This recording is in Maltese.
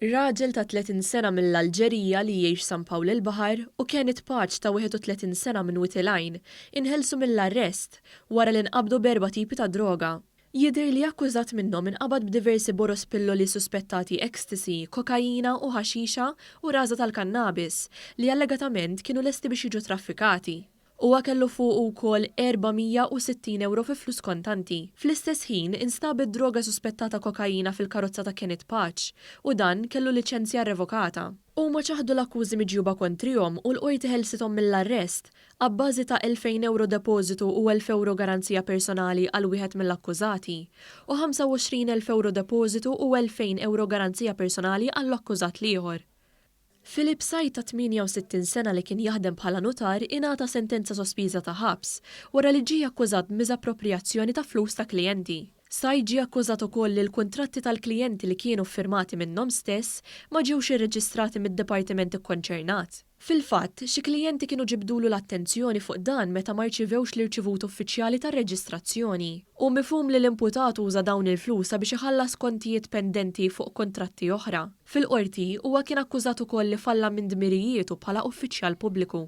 Raġel ta' 30 sena mill-Alġerija li jgħix San Pawl il-Baħar u kienet paċ ta' 31 sena minn Witilajn inħelsu mill-arrest wara li nqabdu b'4 tipi ta' droga. Jidher li akkużat minnhom inqabad b'diversi boros pilloli suspettati ecstasy, kokaina u ħaxixa u raża tal-kannabis li allegatament kienu lesti biex jiġu traffikati. Huwa kellu fuq ukoll 460 euro fi flus kontanti. Fl-istess ħin instabet droga suspettata kokaina fil-karozza ta' Kenneth Paċ u dan kellu liċenzja revokata. Huma ċaħdu l-akkużi miġjuba kontrihom u l-qorti ħelsithom mill-arrest għabbażi ta' 2000 euro depożitu u 1000 euro garanzija personali għal wieħed mill-akkużati u 25,000 euro depożitu u 2000 euro garanzija personali għall-akkużat ieħor. Philip Sajt ta' 68 sena li kien jaħdem bħala notar ingħata sentenza sospiża ta' ħabs wara li ġie akkużat b'miżappropriazzjoni ta' flus ta' klijenti. Sajt ġie akkużat ukoll li l-kuntratti tal-klijenti li kienu ffirmati minnhom stess ma ġewx irreġistrati mid-dipartiment ikkonċernat. Fil-fatt, xi klijenti kienu ġibdulu l-attenzjoni fuq dan meta ma rċivewx l-irċivut uffiċjali tar-reġistrazzjoni. U mifhum li l-imputat uża dawn il-flus sabiex iħallas kontijiet pendenti fuq kontratti oħra. Fil-qorti huwa kien akkużat ukoll li falla minn dmirijietu bħala uffiċjal pubbliku.